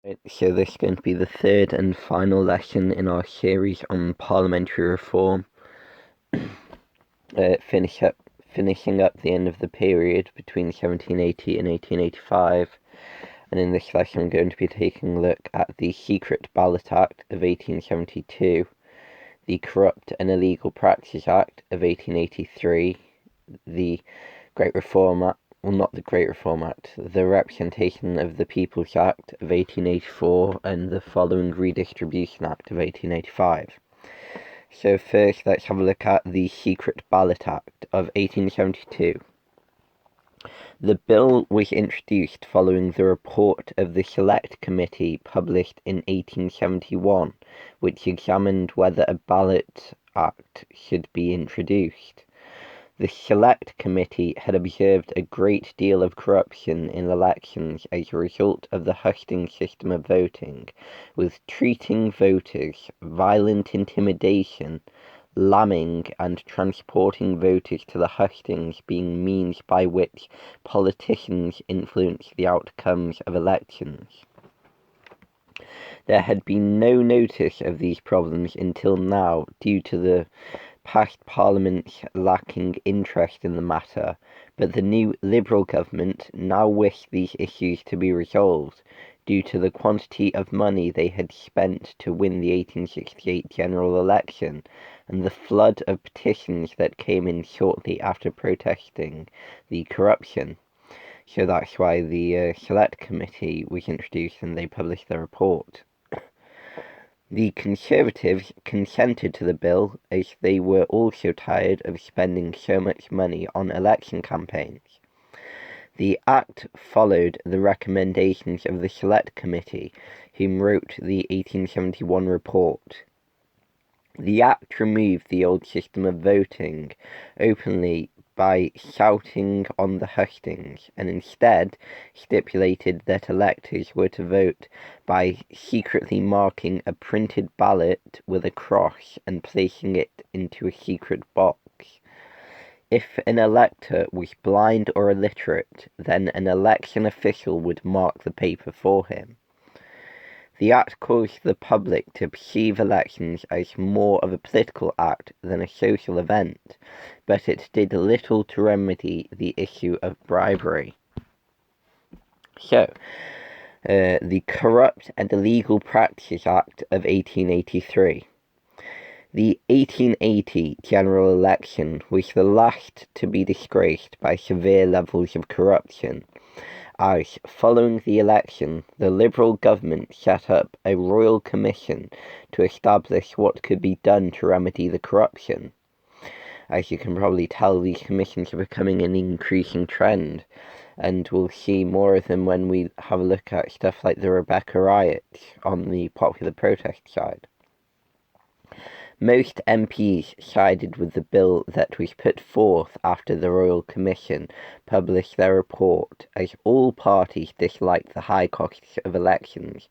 Right, so this is going to be the third and final lesson in our series on parliamentary reform, finishing up the end of the period between 1780 and 1885. And in this lesson, I'm going to be taking a look at the Secret Ballot Act of 1872, the Corrupt and Illegal Practices Act of 1883, the Great Reform Act. Well, not the Great Reform Act, the Representation of the People's Act of 1884 and the following Redistribution Act of 1885. So first, let's have a look at the Secret Ballot Act of 1872. The bill was introduced following the report of the Select Committee published in 1871, which examined whether a Ballot Act should be introduced. The Select Committee had observed a great deal of corruption in elections as a result of the hustings system of voting, with treating voters, violent intimidation, lambing, and transporting voters to the hustings being means by which politicians influence the outcomes of elections. There had been no notice of these problems until now due to the past parliaments lacking interest in the matter, but the new Liberal government now wished these issues to be resolved due to the quantity of money they had spent to win the 1868 general election and the flood of petitions that came in shortly after protesting the corruption. So that's why the Select Committee was introduced and they published their report. The Conservatives consented to the bill as they were also tired of spending so much money on election campaigns. The Act followed the recommendations of the Select Committee, whom wrote the 1871 report. The Act removed the old system of voting openly by shouting on the hustings, and instead stipulated that electors were to vote by secretly marking a printed ballot with a cross and placing it into a secret box. If an elector was blind or illiterate, then an election official would mark the paper for him. The Act caused the public to perceive elections as more of a political act than a social event, but it did little to remedy the issue of bribery. So, the Corrupt and Illegal Practices Act of 1883. The 1880 general election was the last to be disgraced by severe levels of corruption, as, following the election, the Liberal government set up a royal commission to establish what could be done to remedy the corruption. As you can probably tell, these commissions are becoming an increasing trend, and we'll see more of them when we have a look at stuff like the Rebecca riots on the popular protest side. Most MPs sided with the bill that was put forth after the Royal Commission published their report, as all parties disliked the high costs of elections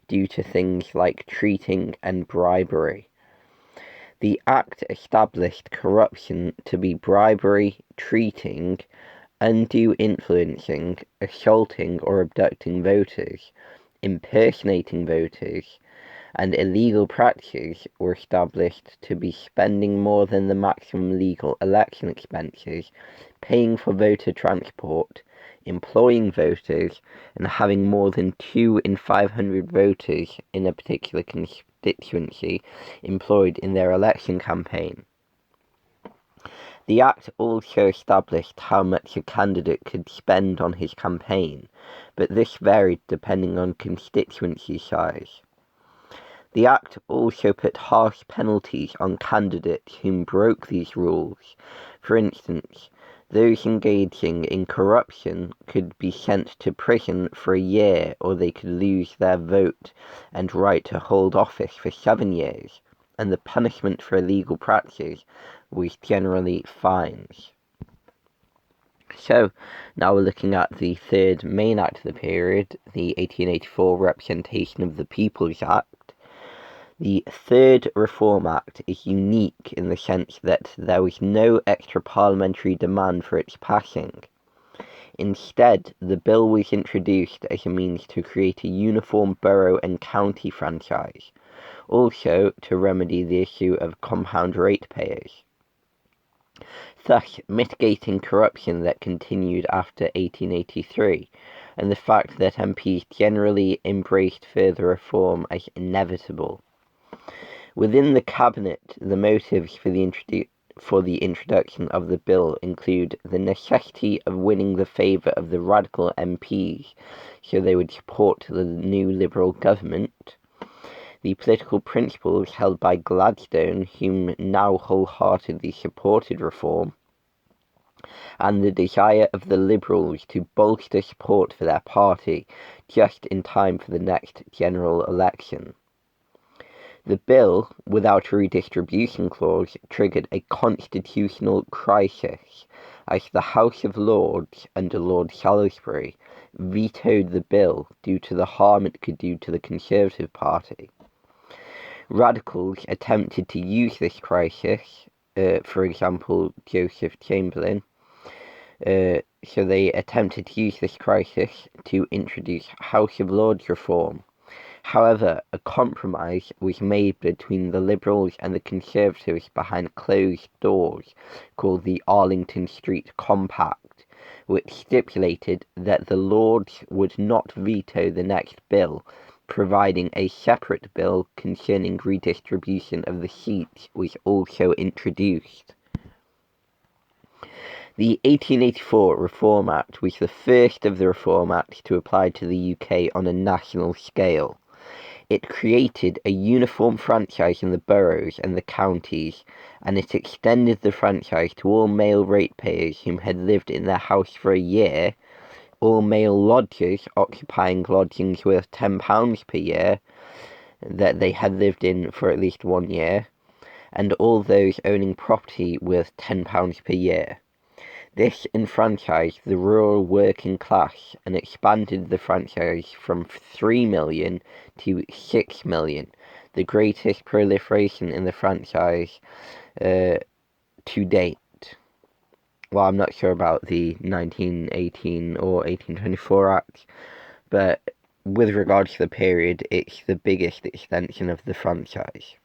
due to things like treating and bribery. The Act established corruption to be bribery, treating, undue influencing, assaulting or abducting voters, impersonating voters, and illegal practices were established to be spending more than the maximum legal election expenses, paying for voter transport, employing voters, and having more than 2 in 500 voters in a particular constituency employed in their election campaign. The Act also established how much a candidate could spend on his campaign, but this varied depending on constituency size. The Act also put harsh penalties on candidates who broke these rules. For instance, those engaging in corruption could be sent to prison for a year, or they could lose their vote and right to hold office for 7 years, and the punishment for illegal practices was generally fines. So, now we're looking at the third main act of the period, the 1884 Representation of the People's Act. The Third Reform Act is unique in the sense that there was no extra parliamentary demand for its passing. Instead, the bill was introduced as a means to create a uniform borough and county franchise, also to remedy the issue of compound ratepayers, thus mitigating corruption that continued after 1883, and the fact that MPs generally embraced further reform as inevitable. Within the cabinet, the motives for the introduction of the bill include the necessity of winning the favour of the radical MPs so they would support the new Liberal government, the political principles held by Gladstone, whom now wholeheartedly supported reform, and the desire of the Liberals to bolster support for their party just in time for the next general election. The bill, without a redistribution clause, triggered a constitutional crisis, as the House of Lords, under Lord Salisbury, vetoed the bill due to the harm it could do to the Conservative Party. Radicals attempted to use this crisis, for example, Joseph Chamberlain, so they attempted to use this crisis to introduce House of Lords reform. However, a compromise was made between the Liberals and the Conservatives behind closed doors, called the Arlington Street Compact, which stipulated that the Lords would not veto the next bill, providing a separate bill concerning redistribution of the seats was also introduced. The 1884 Reform Act was the first of the Reform Acts to apply to the UK on a national scale. It created a uniform franchise in the boroughs and the counties, and it extended the franchise to all male ratepayers who had lived in their house for a year, all male lodgers occupying lodgings worth £10 per year that they had lived in for at least 1 year, and all those owning property worth £10 per year. This enfranchised the rural working class and expanded the franchise from 3 million to 6 million, the greatest proliferation in the franchise to date. Well, I'm not sure about the 1918 or 1824 Act, but with regards to the period, it's the biggest extension of the franchise.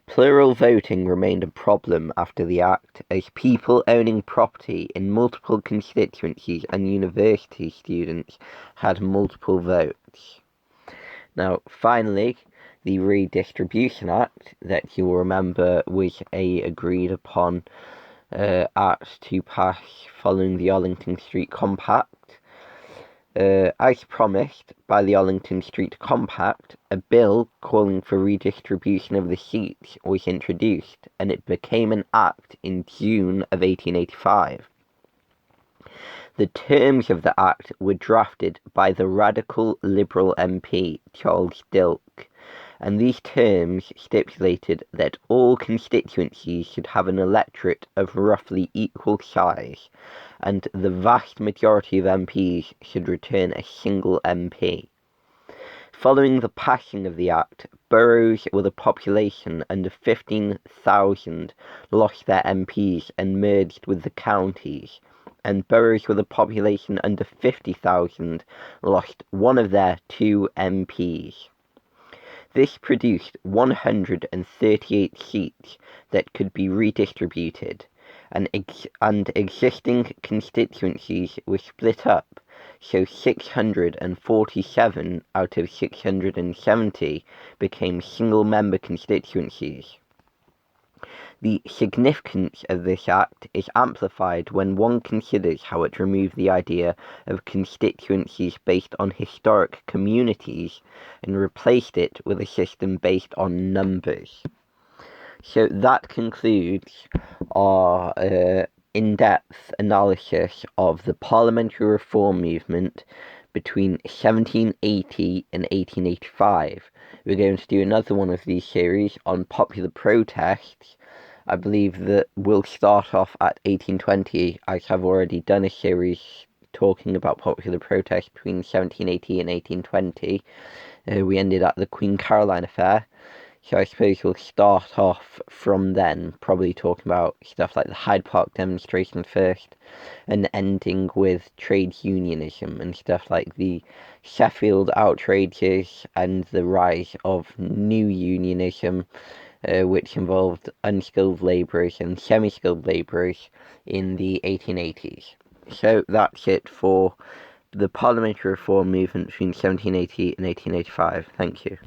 Plural voting remained a problem after the Act, as people owning property in multiple constituencies and university students had multiple votes. Now, finally, the Redistribution Act, that you will remember was a agreed upon act to pass following the Arlington Street Compact. As promised by the Arlington Street Compact, a bill calling for redistribution of the seats was introduced, and it became an act in June of 1885. The terms of the act were drafted by the radical Liberal MP Charles Dilke, and these terms stipulated that all constituencies should have an electorate of roughly equal size, and the vast majority of MPs should return a single MP. Following the passing of the Act, boroughs with a population under 15,000 lost their MPs and merged with the counties, and boroughs with a population under 50,000 lost one of their 2 MPs. This produced 138 seats that could be redistributed, and existing constituencies were split up, so 647 out of 670 became single-member constituencies. The significance of this act is amplified when one considers how it removed the idea of constituencies based on historic communities and replaced it with a system based on numbers. So that concludes our in-depth analysis of the Parliamentary Reform movement between 1780 and 1885. We're going to do another one of these series on popular protests. I believe that we'll start off at 1820, as I've already done a series talking about popular protests between 1780 and 1820. We ended at the Queen Caroline affair. So I suppose we'll start off from then, probably talking about stuff like the Hyde Park demonstration first, and ending with trade unionism and stuff like the Sheffield outrages and the rise of new unionism, which involved unskilled labourers and semi-skilled labourers in the 1880s. So that's it for the Parliamentary Reform movement between 1780 and 1885. Thank you.